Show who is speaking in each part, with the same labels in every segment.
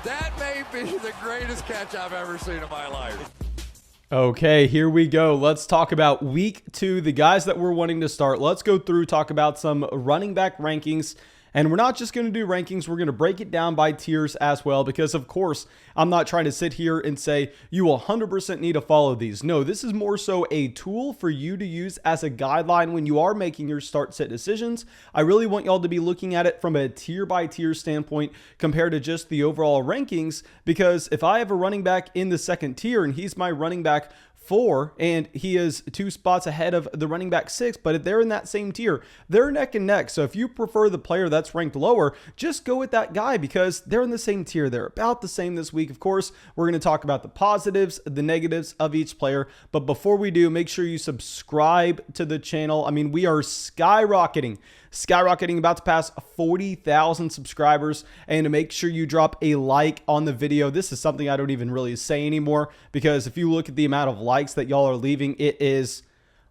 Speaker 1: That may be the greatest catch I've ever seen in my life.
Speaker 2: Okay, here we go. Let's talk about week 2, the guys that we're wanting to start. Let's go through, talk about some running back rankings. And we're not just going to do rankings, we're going to break it down by tiers as well, because of course, I'm not trying to sit here and say you 100% need to follow these. No, this is more so a tool for you to use as a guideline when you are making your start sit decisions. I really want y'all to be looking at it from a tier by tier standpoint compared to just the overall rankings, because if I have a running back in the second tier and he's my running back 4 and he is 2 spots ahead of the running back 6, but if they're in that same tier, they're neck and neck. So if you prefer the player that's ranked lower, just go with that guy because they're in the same tier. They're about the same this week. Of course, we're going to talk about the positives, the negatives of each player. But before we do, make sure you subscribe to the channel. I mean, we are skyrocketing, about to pass 40,000 subscribers, and to make sure you drop a like on the video. This is something I don't even really say anymore, because if you look at the amount of likes that y'all are leaving, it is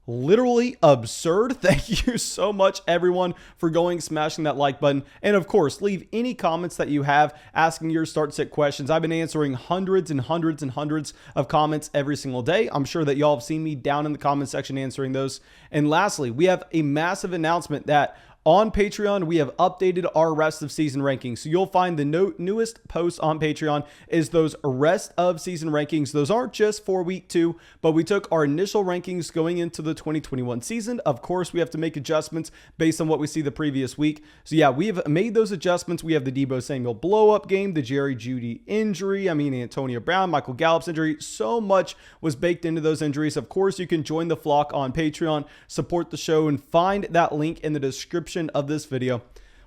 Speaker 2: literally absurd. Thank you so much, everyone, for smashing that like button. And of course, leave any comments that you have asking your start sit questions. I've been answering hundreds and hundreds and hundreds of comments every single day. I'm sure that y'all have seen me down in the comment section answering those. And lastly, we have a massive announcement that on Patreon, we have updated our rest of season rankings. So you'll find the newest post on Patreon is those rest of season rankings. Those aren't just for week 2, but we took our initial rankings going into the 2021 season. Of course, we have to make adjustments based on what we see the previous week. So yeah, we have made those adjustments. We have the Deebo Samuel blow up game, the Jerry Jeudy injury, Antonio Brown, Michael Gallup's injury. So much was baked into those injuries. Of course, you can join the flock on Patreon, support the show, and find that link in the description of this video.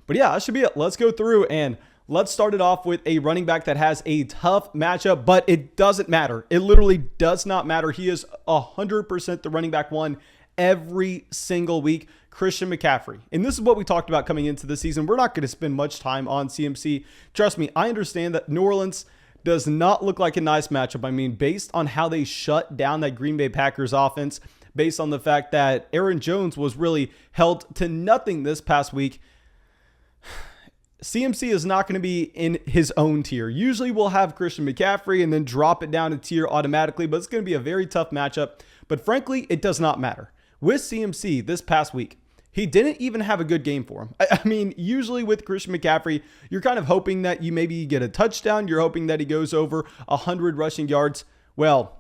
Speaker 2: But yeah, that should be it. Let's go through and let's start it off with a running back that has a tough matchup, but it doesn't matter. It literally does not matter. He is 100% the running back 1 every single week. Christian McCaffrey. And this is what we talked about coming into the season. We're not going to spend much time on CMC. Trust me, I understand that New Orleans does not look like a nice matchup. I mean, based on how they shut down that Green Bay Packers offense, based on the fact that Aaron Jones was really held to nothing this past week, CMC is not going to be in his own tier. Usually we'll have Christian McCaffrey and then drop it down a tier automatically, but it's going to be a very tough matchup. But frankly, it does not matter. With CMC this past week, he didn't even have a good game for him. I mean, usually with Christian McCaffrey, you're kind of hoping that you maybe get a touchdown. You're hoping that he goes over 100 rushing yards. Well,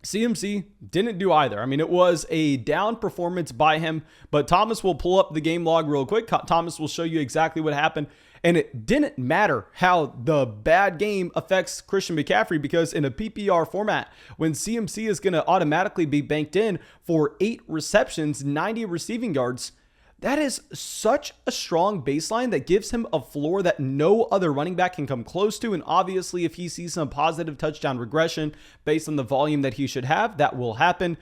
Speaker 2: CMC didn't do either. I mean, it was a down performance by him, but Thomas will pull up the game log real quick. Thomas will show you exactly what happened. And it didn't matter how the bad game affects Christian McCaffrey, because in a PPR format, when CMC is going to automatically be banked in for 8 receptions, 90 receiving yards, that is such a strong baseline that gives him a floor that no other running back can come close to. And obviously, if he sees some positive touchdown regression based on the volume that he should have, that will happen.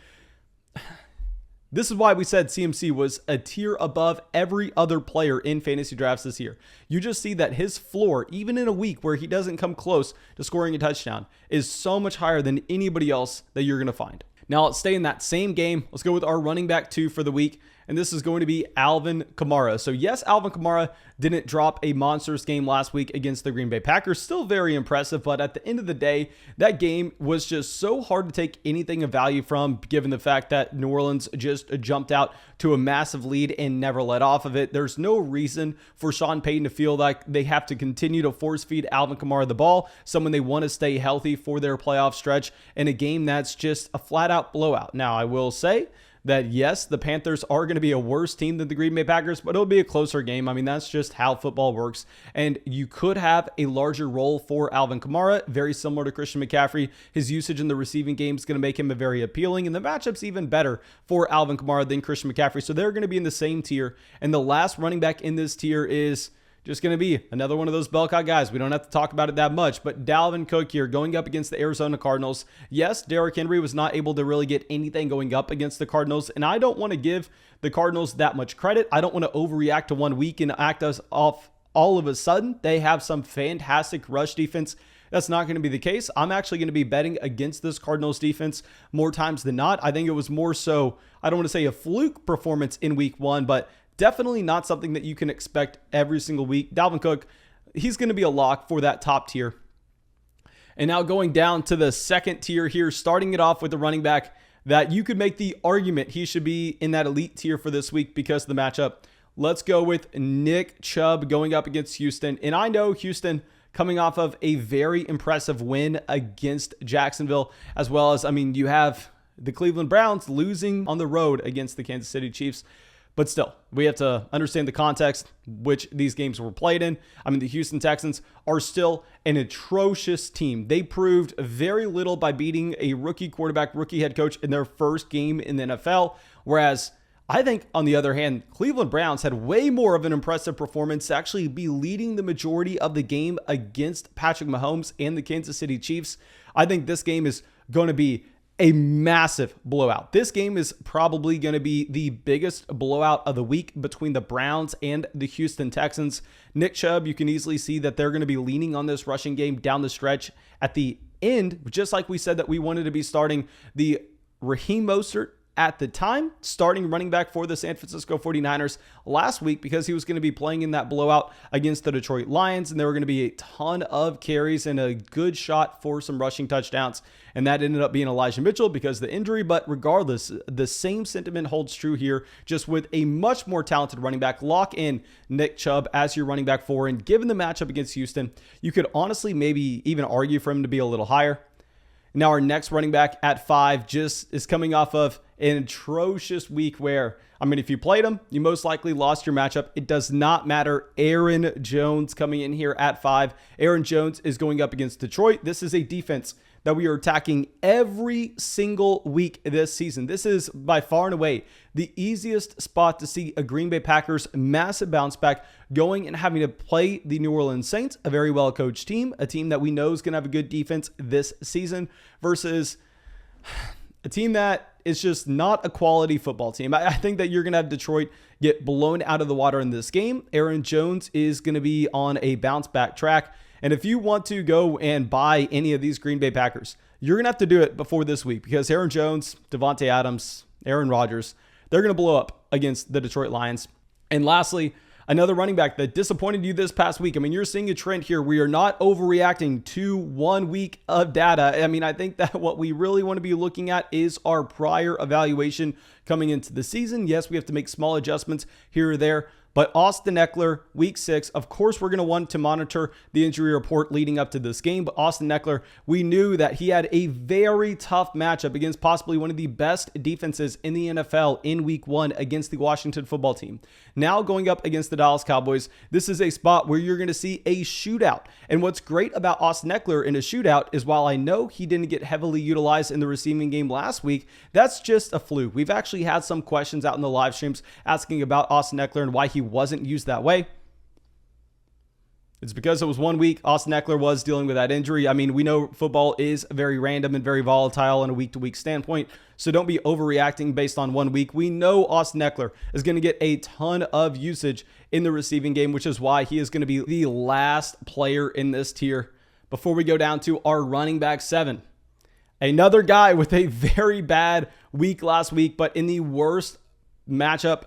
Speaker 2: This is why we said CMC was a tier above every other player in fantasy drafts this year. You just see that his floor, even in a week where he doesn't come close to scoring a touchdown, is so much higher than anybody else that you're going to find. Now, let's stay in that same game. Let's go with our running back 2 for the week. And this is going to be Alvin Kamara. So yes, Alvin Kamara didn't drop a monstrous game last week against the Green Bay Packers. Still very impressive, but at the end of the day, that game was just so hard to take anything of value from, given the fact that New Orleans just jumped out to a massive lead and never let off of it. There's no reason for Sean Payton to feel like they have to continue to force feed Alvin Kamara the ball, someone they want to stay healthy for their playoff stretch in a game that's just a flat out blowout. Now, I will say that yes, the Panthers are going to be a worse team than the Green Bay Packers, but it'll be a closer game. I mean, that's just how football works. And you could have a larger role for Alvin Kamara, very similar to Christian McCaffrey. His usage in the receiving game is going to make him a very appealing, and the matchup's even better for Alvin Kamara than Christian McCaffrey. So they're going to be in the same tier. And the last running back in this tier is just going to be another one of those bell cow guys. We don't have to talk about it that much, but Dalvin Cook here going up against the Arizona Cardinals. Yes, Derrick Henry was not able to really get anything going up against the Cardinals, and I don't want to give the Cardinals that much credit. I don't want to overreact to 1 week and act us off all of a sudden. They have some fantastic rush defense. That's not going to be the case. I'm actually going to be betting against this Cardinals defense more times than not. I think it was more so, I don't want to say a fluke performance in week 1, but definitely not something that you can expect every single week. Dalvin Cook, he's going to be a lock for that top tier. And now going down to the second tier here, starting it off with the running back that you could make the argument he should be in that elite tier for this week because of the matchup. Let's go with Nick Chubb going up against Houston. And I know Houston coming off of a very impressive win against Jacksonville, as well as, you have the Cleveland Browns losing on the road against the Kansas City Chiefs. But still, we have to understand the context which these games were played in. The Houston Texans are still an atrocious team. They proved very little by beating a rookie quarterback, rookie head coach in their first game in the NFL. Whereas I think, on the other hand, Cleveland Browns had way more of an impressive performance to actually be leading the majority of the game against Patrick Mahomes and the Kansas City Chiefs. I think this game is going to be a massive blowout. This game is probably going to be the biggest blowout of the week between the Browns and the Houston Texans. Nick Chubb, you can easily see that they're going to be leaning on this rushing game down the stretch at the end, just like we said that we wanted to be starting the Raheem Mostert at the time, starting running back for the San Francisco 49ers last week, because he was going to be playing in that blowout against the Detroit Lions, and there were going to be a ton of carries and a good shot for some rushing touchdowns. And that ended up being Elijah Mitchell because of the injury. But regardless, the same sentiment holds true here, just with a much more talented running back. Lock in Nick Chubb as your running back 4. And given the matchup against Houston, you could honestly maybe even argue for him to be a little higher. Now our next running back at 5 just is coming off of an atrocious week where, if you played him, you most likely lost your matchup. It does not matter. Aaron Jones coming in here at 5. Aaron Jones is going up against Detroit. This is a defense that we are attacking every single week this season. This is by far and away the easiest spot to see a Green Bay Packers massive bounce back, going and having to play the New Orleans Saints, a very well-coached team, a team that we know is going to have a good defense this season, versus a team that is just not a quality football team. I think that you're going to have Detroit get blown out of the water in this game. Aaron Jones is going to be on a bounce back track. And if you want to go and buy any of these Green Bay Packers, you're going to have to do it before this week, because Aaron Jones, Devontae Adams, Aaron Rodgers, they're going to blow up against the Detroit Lions. And lastly, another running back that disappointed you this past week. You're seeing a trend here. We are not overreacting to 1 week of data. I think that what we really want to be looking at is our prior evaluation coming into the season. Yes, we have to make small adjustments here or there. But Austin Ekeler, week 6, of course, we're going to want to monitor the injury report leading up to this game. But Austin Ekeler, we knew that he had a very tough matchup against possibly one of the best defenses in the NFL in week 1 against the Washington football team. Now going up against the Dallas Cowboys, this is a spot where you're going to see a shootout. And what's great about Austin Ekeler in a shootout is, while I know he didn't get heavily utilized in the receiving game last week, that's just a fluke. We've actually had some questions out in the live streams asking about Austin Ekeler and why he wasn't used that way. It's because it was 1 week. Austin Ekeler was dealing with that injury. We know football is very random and very volatile on a week-to-week standpoint, so don't be overreacting based on 1 week. We know Austin Ekeler is going to get a ton of usage in the receiving game, which is why he is going to be the last player in this tier. Before we go down to our running back 7, another guy with a very bad week last week, but in the worst matchup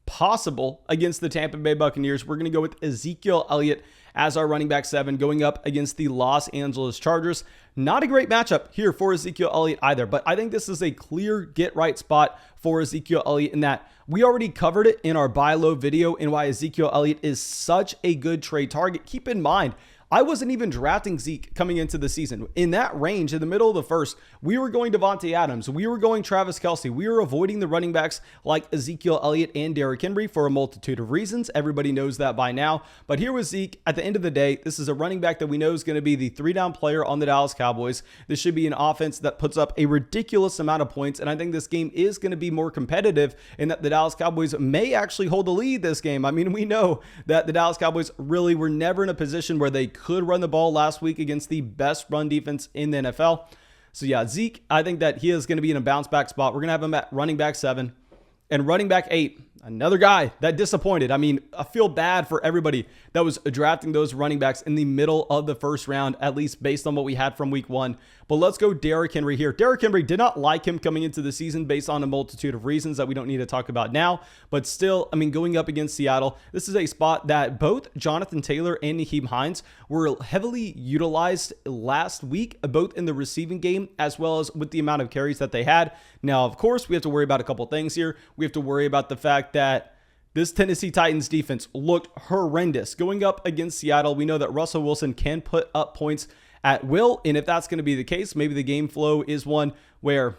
Speaker 2: possible against the Tampa Bay Buccaneers. We're going to go with Ezekiel Elliott as our running back 7, going up against the Los Angeles Chargers. Not a great matchup here for Ezekiel Elliott either, but I think this is a clear get right spot for Ezekiel Elliott, in that we already covered it in our buy low video and why Ezekiel Elliott is such a good trade target. Keep in mind, I wasn't even drafting Zeke coming into the season. In that range, in the middle of the first, we were going Devontae Adams. We were going Travis Kelce. We were avoiding the running backs like Ezekiel Elliott and Derrick Henry for a multitude of reasons. Everybody knows that by now. But here was Zeke. At the end of the day, this is a running back that we know is going to be the 3-down player on the Dallas Cowboys. This should be an offense that puts up a ridiculous amount of points. And I think this game is going to be more competitive in that the Dallas Cowboys may actually hold the lead this game. We know that the Dallas Cowboys really were never in a position where they could run the ball last week against the best run defense in the NFL. So yeah, Zeke, I think that he is going to be in a bounce back spot. We're going to have him at running back 7. And running back 8, Another guy that disappointed. I mean, I feel bad for everybody that was drafting those running backs in the middle of the first round, at least based on what we had from week 1. But let's go Derrick Henry here. Derrick Henry, did not like him coming into the season based on a multitude of reasons that we don't need to talk about now. But still, I mean, going up against Seattle, this is a spot that both Jonathan Taylor and Nyheim Hines were heavily utilized last week, both in the receiving game as well as with the amount of carries that they had. Now, of course, we have to worry about a couple things here. We have to worry about the fact that this Tennessee Titans defense looked horrendous. Going up against Seattle, we know that Russell Wilson can put up points at will, and if that's going to be the case, maybe the game flow is one where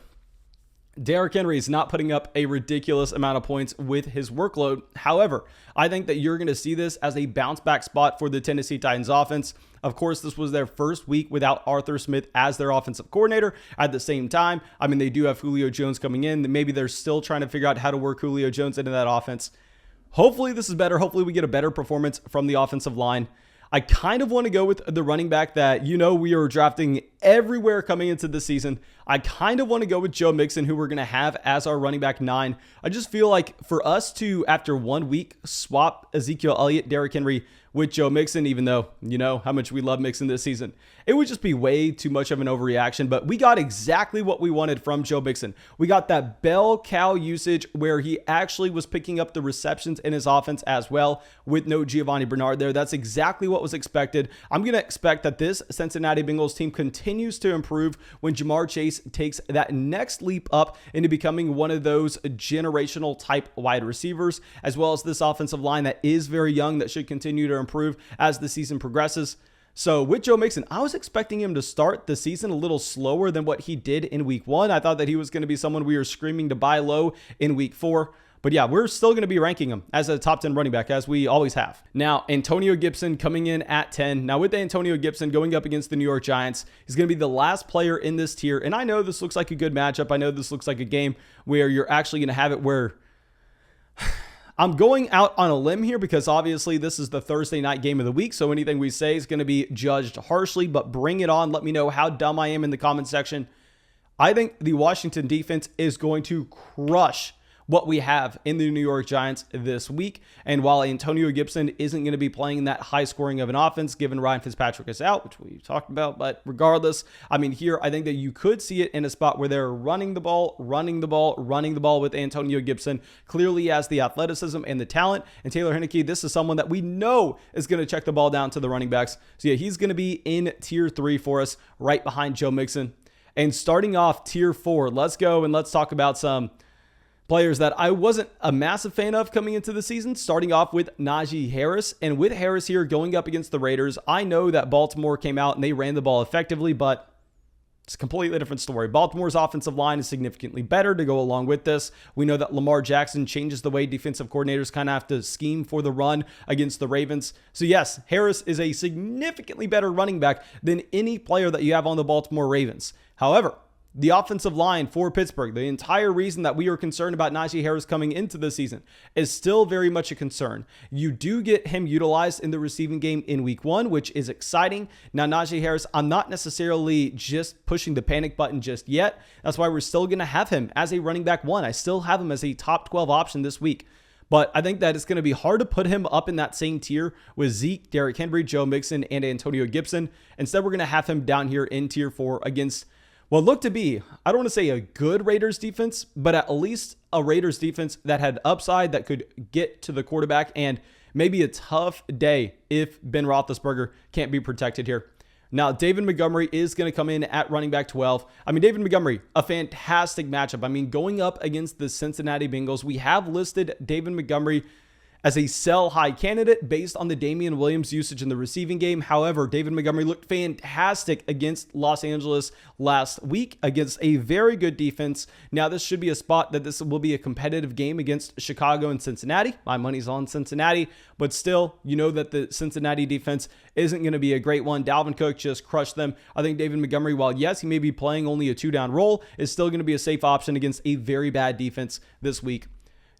Speaker 2: Derrick Henry is not putting up a ridiculous amount of points with his workload. However, I think that you're going to see this as a bounce back spot for the Tennessee Titans offense. Of course, this was their first week without Arthur Smith as their offensive coordinator. At the same time, I mean, they do have Julio Jones coming in. Maybe they're still trying to figure out how to work Julio Jones into that offense. Hopefully this is better. Hopefully we get a better performance from the offensive line. I kind of want to go with the running back that, we are drafting everywhere coming into the season. I kind of want to go with Joe Mixon, who we're going to have as our running back 9. I just feel like for us to, after 1 week, swap Ezekiel Elliott, Derrick Henry with Joe Mixon, even though you know how much we love Mixon this season, it would just be way too much of an overreaction. But we got exactly what we wanted from Joe Mixon. We got that bell cow usage where he actually was picking up the receptions in his offense as well with no Giovanni Bernard there. That's exactly what was expected. I'm going to expect that this Cincinnati Bengals team continues to improve when Jamar Chase takes that next leap up into becoming one of those generational type wide receivers, as well as this offensive line that is very young that should continue to improve as the season progresses. So with Joe Mixon, I was expecting him to start the season a little slower than what he did in week 1. I thought that he was going to be someone we were screaming to buy low in week 4. But yeah, we're still going to be ranking him as a top 10 running back, as we always have. Now, Antonio Gibson coming in at 10. Now, with Antonio Gibson going up against the New York Giants, he's going to be the last player in this tier. And I know this looks like a good matchup. I know this looks like a game where you're actually going to have it where I'm going out on a limb here because obviously this is the Thursday night game of the week. So anything we say is going to be judged harshly, but bring it on. Let me know how dumb I am in the comment section. I think the Washington defense is going to crush what we have in the New York Giants this week. And while Antonio Gibson isn't going to be playing that high scoring of an offense, given Ryan Fitzpatrick is out, which we talked about, but regardless, I mean, here, I think that you could see it in a spot where they're running the ball with Antonio Gibson. Clearly he has the athleticism and the talent. And Taylor Heinicke, this is someone that we know is going to check the ball down to the running backs. So yeah, he's going to be in tier 3 for us, right behind Joe Mixon. And starting off tier 4, let's go and let's talk about some players that I wasn't a massive fan of coming into the season, starting off with Najee Harris. And with Harris here going up against the Raiders, I know that Baltimore came out and they ran the ball effectively, but it's a completely different story. Baltimore's offensive line is significantly better to go along with this. We know that Lamar Jackson changes the way defensive coordinators kind of have to scheme for the run against the Ravens. So yes, Harris is a significantly better running back than any player that you have on the Baltimore Ravens. However, the offensive line for Pittsburgh, the entire reason that we are concerned about Najee Harris coming into the season, is still very much a concern. You do get him utilized in the receiving game in week 1, which is exciting. Now, Najee Harris, I'm not necessarily just pushing the panic button just yet. That's why we're still going to have him as a running back 1. I still have him as a top 12 option this week. But I think that it's going to be hard to put him up in that same tier with Zeke, Derrick Henry, Joe Mixon, and Antonio Gibson. Instead, we're going to have him down here in tier 4 against what looked to be, I don't want to say a good Raiders defense, but at least a Raiders defense that had upside that could get to the quarterback, and maybe a tough day if Ben Roethlisberger can't be protected here. Now, David Montgomery is going to come in at running back 12. I mean, David Montgomery, a fantastic matchup. I mean, going up against the Cincinnati Bengals, we have listed David Montgomery as a sell high candidate based on the Damian Williams usage in the receiving game. However, David Montgomery looked fantastic against Los Angeles last week against a very good defense. Now, this should be a spot that this will be a competitive game against Chicago and Cincinnati. My money's on Cincinnati, but still, you know that the Cincinnati defense isn't going to be a great one. Dalvin Cook just crushed them. I think David Montgomery, while yes, he may be playing only a 2-down role, is still going to be a safe option against a very bad defense this week.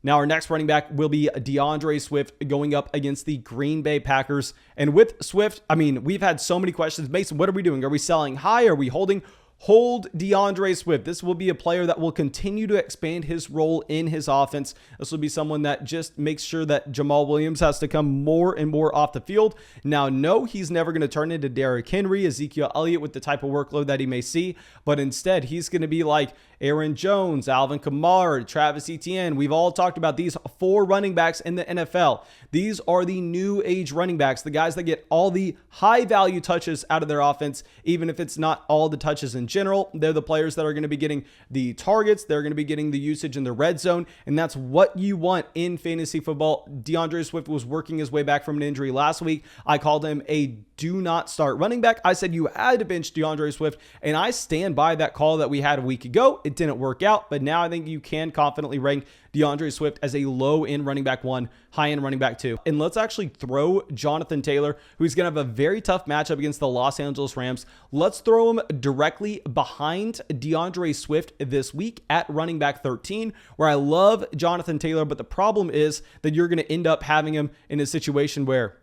Speaker 2: Now, our next running back will be DeAndre Swift going up against the Green Bay Packers. And with Swift, I mean, we've had so many questions. Mason, what are we doing? Are we selling high? Are we holding? hold DeAndre Swift. This will be a player that will continue to expand his role in his offense. This will be someone that just makes sure that Jamal Williams has to come more and more off the field. Now, no, he's never going to turn into Derrick Henry, Ezekiel Elliott with the type of workload that he may see, but instead he's going to be like Aaron Jones, Alvin Kamara, Travis Etienne. We've all talked about these 4 running backs in the NFL. These are the new age running backs, the guys that get all the high value touches out of their offense, even if it's not all the touches in general. They're the players that are going to be getting the targets. They're going to be getting the usage in the red zone, and that's what you want in fantasy football. DeAndre Swift was working his way back from an injury last week. I called him a do not start running back. I said you had to bench DeAndre Swift, and I stand by that call that we had a week ago. It didn't work out, but now I think you can confidently rank DeAndre Swift as a low-end running back 1, high-end running back 2. And let's actually throw Jonathan Taylor, who's going to have a very tough matchup against the Los Angeles Rams. Let's throw him directly behind DeAndre Swift this week at running back 13, where I love Jonathan Taylor, but the problem is that you're going to end up having him in a situation where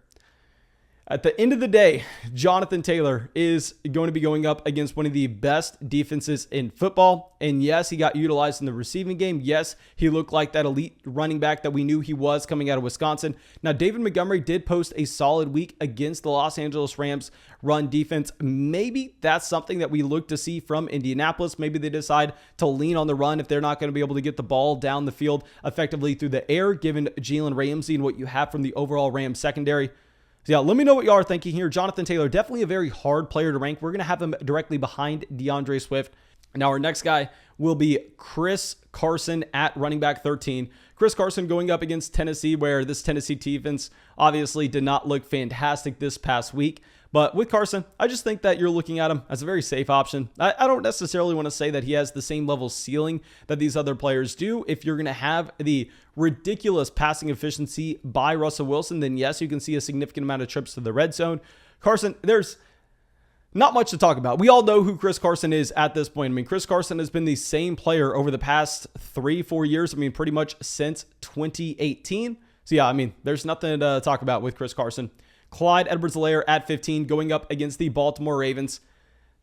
Speaker 2: at the end of the day, Jonathan Taylor is going to be going up against one of the best defenses in football. And yes, he got utilized in the receiving game. Yes, he looked like that elite running back that we knew he was coming out of Wisconsin. Now, David Montgomery did post a solid week against the Los Angeles Rams run defense. Maybe that's something that we look to see from Indianapolis. Maybe they decide to lean on the run if they're not going to be able to get the ball down the field effectively through the air, given Jalen Ramsey and what you have from the overall Rams secondary. So yeah, let me know what y'all are thinking here. Jonathan Taylor, definitely a very hard player to rank. We're going to have him directly behind DeAndre Swift. Now our next guy will be Chris Carson at running back 13. Chris Carson going up against Tennessee, where this Tennessee defense obviously did not look fantastic this past week. But with Carson, I just think that you're looking at him as a very safe option. I don't necessarily want to say that he has the same level ceiling that these other players do. If you're going to have the ridiculous passing efficiency by Russell Wilson, then yes, you can see a significant amount of trips to the red zone. Carson, there's not much to talk about. We all know who Chris Carson is at this point. I mean, Chris Carson has been the same player over the past 3-4 years. I mean, pretty much since 2018. So yeah, I mean, there's nothing to talk about with Chris Carson. Clyde Edwards-Helaire at 15 going up against the Baltimore Ravens.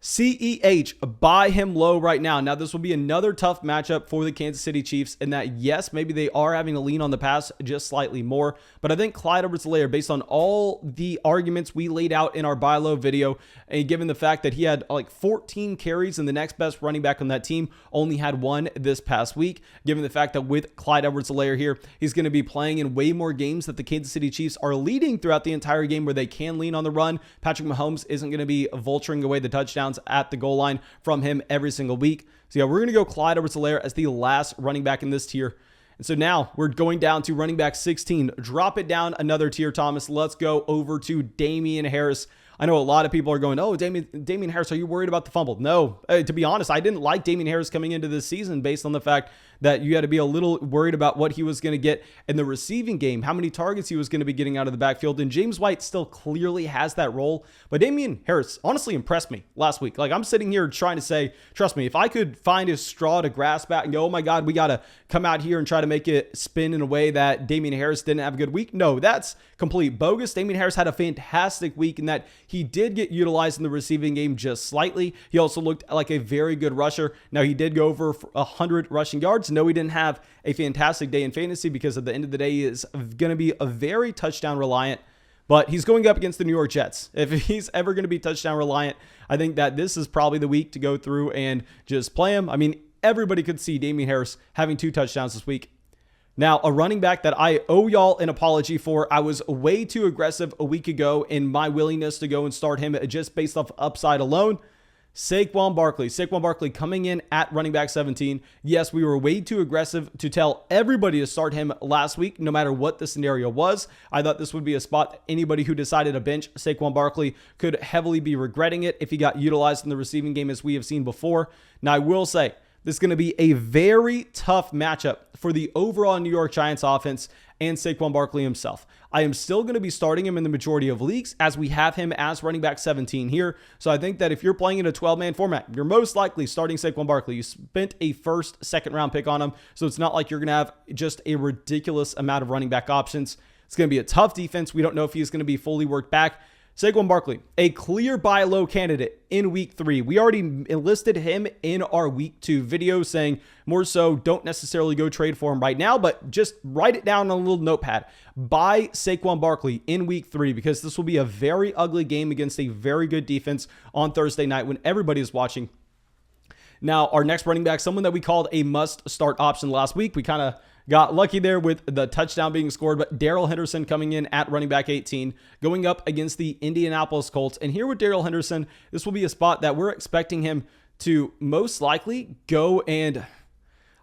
Speaker 2: CEH, buy him low right now. Now, this will be another tough matchup for the Kansas City Chiefs in that, yes, maybe they are having to lean on the pass just slightly more, but I think Clyde Edwards-Helaire, based on all the arguments we laid out in our buy low video, and given the fact that he had like 14 carries and the next best running back on that team only had 1 this past week, given the fact that with Clyde Edwards-Helaire here, he's going to be playing in way more games that the Kansas City Chiefs are leading throughout the entire game where they can lean on the run. Patrick Mahomes isn't going to be vulturing away the touchdowns at the goal line from him every single week. So yeah, we're going to go Clyde Edwards-Helaire as the last running back in this tier. And so now we're going down to running back 16. Drop it down another tier, Thomas. Let's go over to Damien Harris. I know a lot of people are going, oh, Damien Harris, are you worried about the fumble? No, to be honest, I didn't like Damien Harris coming into this season based on the fact that you had to be a little worried about what he was going to get in the receiving game, how many targets he was going to be getting out of the backfield. And James White still clearly has that role. But Damien Harris honestly impressed me last week. Like, I'm sitting here trying to say, trust me, if I could find a straw to grasp at and go, oh my God, we got to come out here and try to make it spin in a way that Damien Harris didn't have a good week. No, that's complete bogus. Damien Harris had a fantastic week in that he did get utilized in the receiving game just slightly. He also looked like a very good rusher. Now, he did go over 100 rushing yards. No, he didn't have a fantastic day in fantasy because at the end of the day, he is going to be a very touchdown reliant, but he's going up against the New York Jets. If he's ever going to be touchdown reliant, I think that this is probably the week to go through and just play him. I mean, everybody could see Damien Harris having 2 touchdowns this week. Now, a running back that I owe y'all an apology for. I was way too aggressive a week ago in my willingness to go and start him just based off upside alone. Saquon Barkley. Saquon Barkley coming in at running back 17. Yes, we were way too aggressive to tell everybody to start him last week, no matter what the scenario was. I thought this would be a spot that anybody who decided to bench Saquon Barkley could heavily be regretting it if he got utilized in the receiving game as we have seen before. Now, I will say, this is going to be a very tough matchup for the overall New York Giants offense and Saquon Barkley himself. I am still going to be starting him in the majority of leagues as we have him as running back 17 here. So I think that if you're playing in a 12-man format, you're most likely starting Saquon Barkley. You spent a first, second round pick on him. So it's not like you're going to have just a ridiculous amount of running back options. It's going to be a tough defense. We don't know if he's going to be fully worked back. Saquon Barkley, a clear buy low candidate in week 3. We already enlisted him in our week 2 video saying more so don't necessarily go trade for him right now, but just write it down on a little notepad. Buy Saquon Barkley in week 3 because this will be a very ugly game against a very good defense on Thursday night when everybody is watching. Now, our next running back, someone that we called a must-start option last week. We kind of got lucky there with the touchdown being scored, but Darrell Henderson coming in at running back 18, going up against the Indianapolis Colts. And here with Darrell Henderson, this will be a spot that we're expecting him to most likely go and,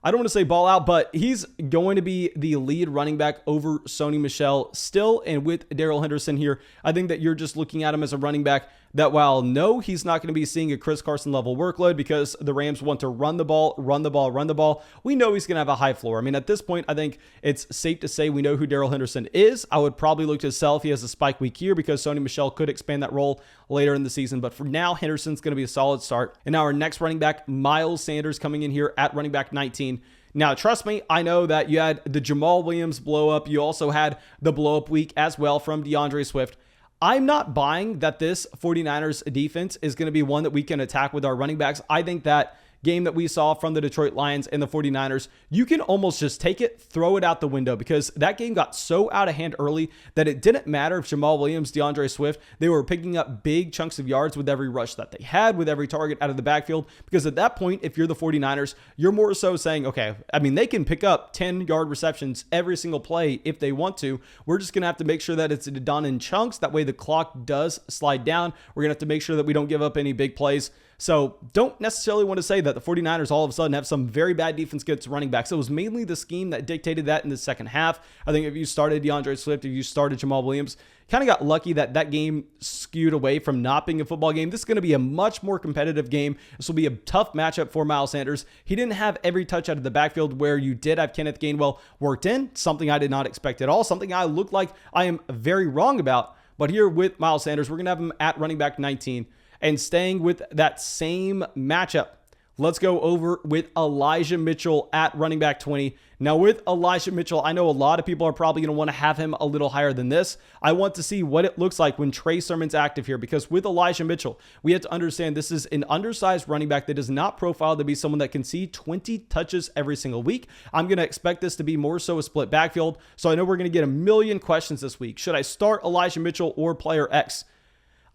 Speaker 2: I don't want to say ball out, but he's going to be the lead running back over Sony Michel still. And with Darrell Henderson here, I think that you're just looking at him as a running back that while no, he's not going to be seeing a Chris Carson level workload because the Rams want to run the ball. We know he's going to have a high floor. I mean, at this point, I think it's safe to say we know who Darrell Henderson is. I would probably look to sell if he has a spike week here because Sony Michel could expand that role later in the season. But for now, Henderson's going to be a solid start. And now our next running back, Miles Sanders, coming in here at running back 19. Now, trust me, I know that you had the Jamal Williams blow up. You also had the blow up week as well from DeAndre Swift. I'm not buying that this 49ers defense is going to be one that we can attack with our running backs. I think that game that we saw from the Detroit Lions and the 49ers, you can almost just take it, throw it out the window because that game got so out of hand early that it didn't matter if Jamal Williams, DeAndre Swift, they were picking up big chunks of yards with every rush that they had, with every target out of the backfield. Because at that point, if you're the 49ers, you're more so saying, okay, I mean, they can pick up 10-yard receptions every single play if they want to. We're just going to have to make sure that it's done in chunks. That way the clock does slide down. We're going to have to make sure that we don't give up any big plays. So don't necessarily want to say that the 49ers all of a sudden have some very bad defense against running backs. It was mainly the scheme that dictated that in the second half. I think if you started DeAndre Swift, if you started Jamal Williams, kind of got lucky that that game skewed away from not being a football game. This is going to be a much more competitive game. This will be a tough matchup for Miles Sanders. He didn't have every touch out of the backfield where you did have Kenneth Gainwell worked in, something I did not expect at all, something I look like I am very wrong about. But here with Miles Sanders, we're going to have him at running back 19. And staying with that same matchup, let's go over with Elijah Mitchell at running back 20. Now with Elijah Mitchell, I know a lot of people are probably going to want to have him a little higher than this. I want to see what it looks like when Trey Sermon's active here, because with Elijah Mitchell, we have to understand this is an undersized running back that is not profiled to be someone that can see 20 touches every single week. I'm going to expect this to be more so a split backfield. So I know we're going to get a million questions this week. Should I start Elijah Mitchell or player X?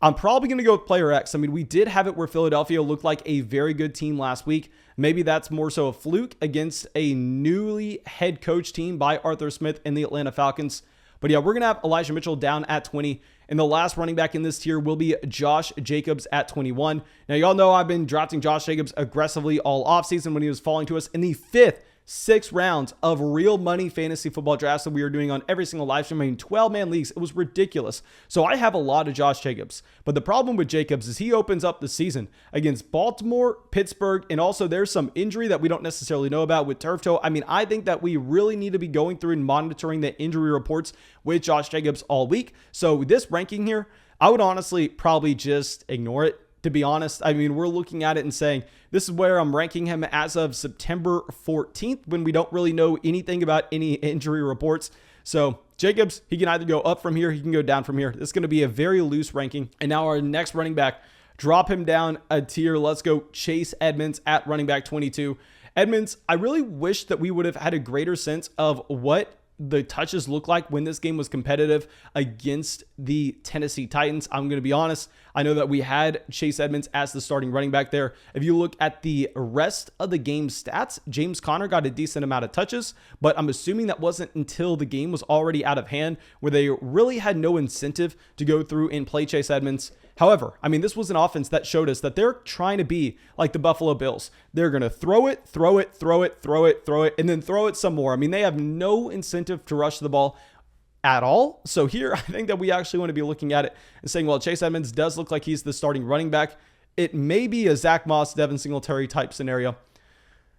Speaker 2: I'm probably going to go with player X. I mean, we did have it where Philadelphia looked like a very good team last week. Maybe that's more so a fluke against a newly head coach team by Arthur Smith and the Atlanta Falcons. But yeah, we're going to have Elijah Mitchell down at 20. And the last running back in this tier will be Josh Jacobs at 21. Now, y'all know I've been drafting Josh Jacobs aggressively all offseason when he was falling to us in the 5th, 6 rounds of real money fantasy football drafts that we were doing on every single live stream. I mean, 12-man leagues. It was ridiculous. So I have a lot of Josh Jacobs. But the problem with Jacobs is he opens up the season against Baltimore, Pittsburgh, and also there's some injury that we don't necessarily know about with turf toe. I mean, I think that we really need to be going through and monitoring the injury reports with Josh Jacobs all week. So this ranking here, I would honestly probably just ignore it. To be honest, I mean, we're looking at it and saying, this is where I'm ranking him as of September 14th when we don't really know anything about any injury reports. So Jacobs, he can either go up from here, he can go down from here. This is going to be a very loose ranking. And now our next running back, drop him down a tier. Let's go Chase Edmonds at running back 22. Edmonds, I really wish that we would have had a greater sense of what the touches look like when this game was competitive against the Tennessee Titans. I'm going to be honest. I know that we had Chase Edmonds as the starting running back there. If you look at the rest of the game stats, James Conner got a decent amount of touches, but I'm assuming that wasn't until the game was already out of hand where they really had no incentive to go through and play Chase Edmonds. However, I mean, this was an offense that showed us that they're trying to be like the Buffalo Bills. They're going to throw it, and then throw it some more. I mean, they have no incentive to rush the ball at all. So here, I think that we actually want to be looking at it and saying, well, Chase Edmonds does look like he's the starting running back. It may be a Zach Moss, Devin Singletary type scenario.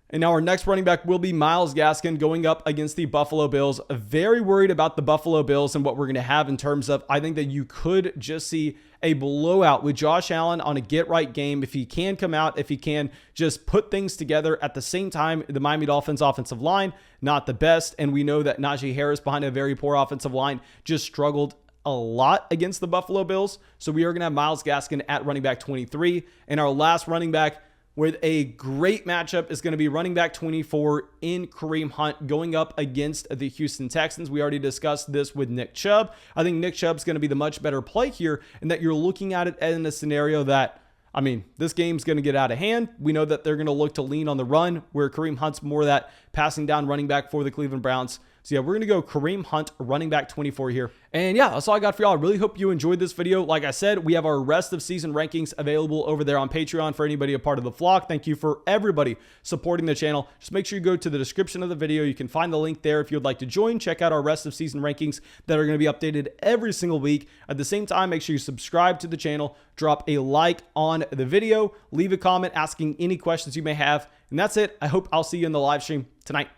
Speaker 2: And now our next running back will be Myles Gaskin going up against the Buffalo Bills. Very worried about the Buffalo Bills and what we're going to have in terms of, I think that you could just see a blowout with Josh Allen on a get-right game. If he can come out, if he can just put things together at the same time, the Miami Dolphins offensive line, not the best. And we know that Najee Harris behind a very poor offensive line just struggled a lot against the Buffalo Bills. So we are going to have Myles Gaskin at running back 23. And our last running back with a great matchup is going to be running back 24 in Kareem Hunt going up against the Houston Texans. We already discussed this with Nick Chubb. I think Nick Chubb's going to be the much better play here, and that you're looking at it in a scenario that, I mean, this game's going to get out of hand. We know that they're going to look to lean on the run, where Kareem Hunt's more that passing down running back for the Cleveland Browns. So yeah, we're going to go Kareem Hunt, running back 24 here. And yeah, that's all I got for y'all. I really hope you enjoyed this video. Like I said, we have our rest of season rankings available over there on Patreon for anybody a part of the flock. Thank you for everybody supporting the channel. Just make sure you go to the description of the video. You can find the link there if you'd like to join. Check out our rest of season rankings that are going to be updated every single week. At the same time, make sure you subscribe to the channel, drop a like on the video, leave a comment asking any questions you may have. And that's it. I hope I'll see you in the live stream tonight.